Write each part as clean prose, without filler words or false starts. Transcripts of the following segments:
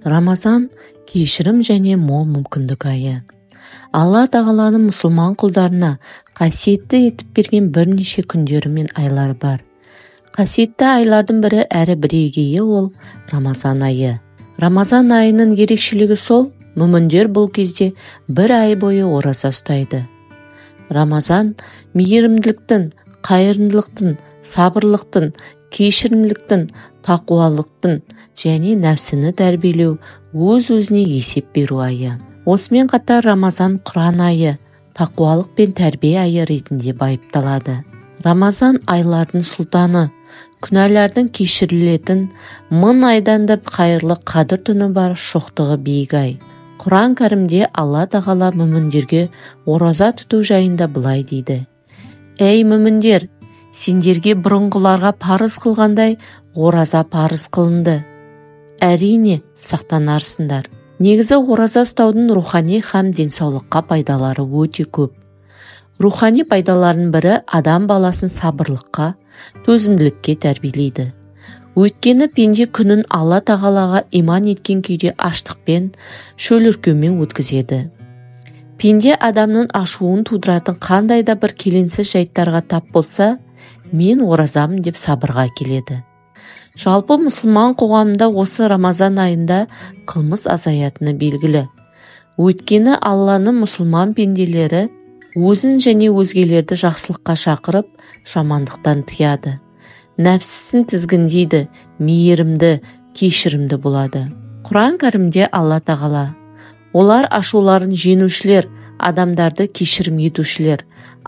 Рамазан кешірім және мол мүмкіндік айы. Алла тағаланың мұсылман құлдарына қасиетті етіп берген бірнеше күндері мен айлар бар. Қасиетті айлардың бірі әрі бірегейі ол Рамазан айы. Рамазан айының ерекшелігі сол, мүміндер бұл кезде бір ай бойы ораза ұстайды. Рамазан мейірімділіктің, қайырымдылықтың, сабырлықтың, кешірімділіктің, тақуалықтың және нәпсіні тәрбиелеу, өз-өзіне есеп беру айы. Осымен қатар Рамазан Құран айы, тақуалық пен тәрбие айы ретінде байыпталады. Рамазан айлардың сұлтаны, күнәлардың кешірілетін, 1000 айдан да қайырлы қадір түні бар шоқтығы биік ай. Құран кәрімде Алла тағала мүміндерге ораза тұту жайында былай дейді: Ей мүміндер, сендерге бұрынғыларға парыз қылғандай ораза парыз қылынды. Әрине, сақтанарсыңдар. Негізі ораза ұстаудың рухани һәм денсаулыққа пайдалары өте көп. Рухани пайдалардың бірі адам баласын сабырлыққа, төзімділікке тәрбиелейді. Өйткені пенде күнін Алла тағалаға иман еткен күйде аштықпен, шөліркеумен өткізеді. Пенде адамның ашуын тудыратын қандай да бір келеңсіз жайттарға тап болса, мен оразамын деп сабырға келеді. Жалпы мұсылман қоғамында осы Рамазан айында қылмыс азаятыны белгілі. Өйткені Алланың мұсылман пенделері өзін және өзгелерді жақсылыққа шақырып, жамандықтан тыяды. Нәпсісін тізгіндейді, мейірімді, кешірімді болады. Құран кәрімде Алла тағала: олар ашуларын жеңушілер, адамдарды кешірім етушілер,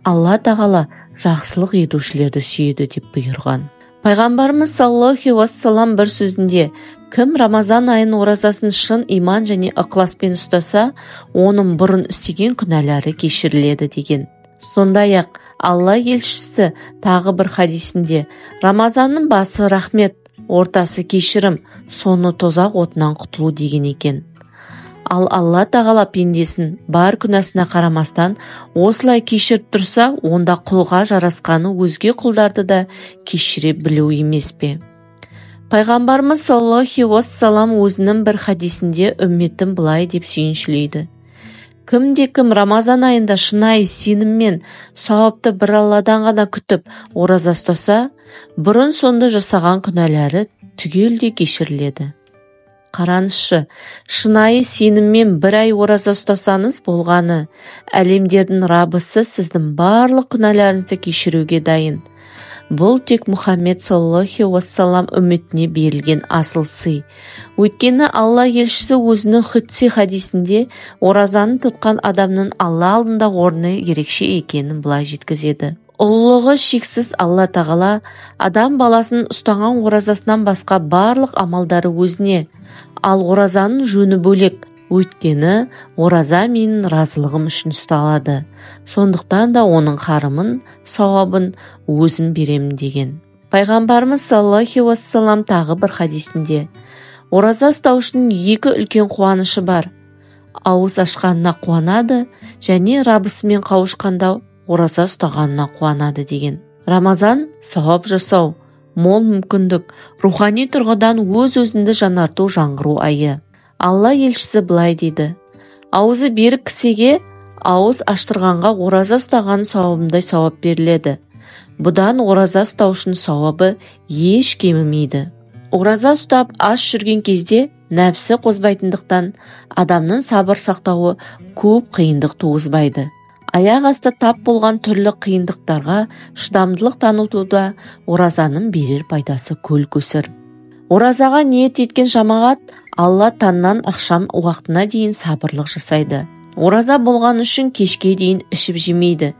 Алла тағала жақсылық етушілерді сүйеді деп бұйырған. Пайғамбарымыз саллаллаху уассалам бір сөзінде: кім Рамазан айын оразасын шын иман және ықыласпен ұстаса, оның бұрын істеген күнәлары кешіріледі деген. Сондай-ақ Алла елшісі тағы бір хадисінде: Рамазанның басы рахмет, ортасы кешірім, соңы тозақ отынан құтылу деген екен. Ал Алла тағала пендесін бар күнәсіне қарамастан осылай кешіріп тұрса, онда құлға жарасқаны өзге құлдарды да кешіре білу емес пе? Пайғамбарымыз саллаллаху уассалам өзінің бір хадисінде үмметін былай деп сүйіншілейді: кімде-кім Рамазан айында шынайы сеніммен сауапты бір Алладан ғана күтіп ораза ұстаса, бұрын соңды жасаған күнәлары түгелдей кешіріледі. Қараңызшы, шынайы сеніммен бір ай ораза ұстасаңыз болғаны, әлемдердің Раббысы сіздің барлық күнәларыңызды кешіруге дайын. Бұл тек Мұхаммед саллаллаху уассалам үмметіне берілген асыл сый. Өйткені Алла елшісі өзінің худси хадисінде оразаны тұтқан адамның Алла алдында орны ерекше екенін былай жеткізеді: ұлылығы шексіз Алла тағала адам баласын ұстаған оразасынан басқа барлық амалдары өзіне, ал оразаның жөні бөлек. Өйткені ораза менің разылығым үшін ұсталады. Сондықтан да оның қарымын, сауабын өзім беремін деген. Пайғамбарымыз саллаллаху уассалам тағы бір хадисінде: ораза ұстаушының екі үлкен қуанышы бар. Ауыз ашқанына қуанады және Раббысымен қауышқанда ораза ұстағанына қуанады деген. Рамазан сауап жасау, мол мүмкіндік, рухани тұрғыдан өз-өзіңді жаңарту, жаңғыру айы. Алла елшісі былай дейді: аузы берік кісіге ауыз аштырғанға ораза ұстаған сауабындай сауап беріледі. Бұдан ораза ұстаушының сауабы еш кемімейді. Ораза ұстап аш жүрген кезде нәпсі қозбайтындықтан адамның сабыр сақтауы көп қиындық туғызбайды. Аяқ асты тап болған түрлі қиындықтарға шыдамдылық танытуда оразаның берер пайдасы көл көсір. Оразаға ниет еткен жамағат Алла таңнан ақшам уақытына дейін сабырлық жасайды. Ораза болған үшін кешке дейін ішіп жемейді.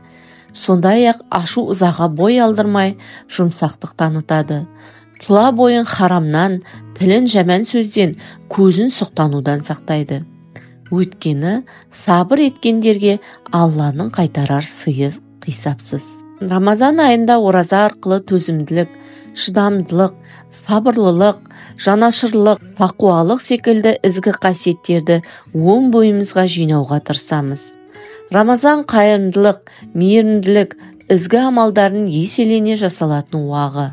Сондай-ақ ашу ызаға бой алдырмай жұмсақтық танытады. Тұла бойын харамнан, тілін жаман сөзден, көзін сұқтанудан сақтайды. Өйткені сабыр еткендерге Алланың қайтарар сыйы қисапсыз. Рамазан айында ораза арқылы төзімділік, шыдамдылық, сабырлылық, жанашырлық, тақуалық секілді ізгі қасиеттерді өн бойымызға жинауға тырысамыз. Рамазан қайырымдылық, мейірімділік, ізгі амалдардың еселене жасалатын уағы.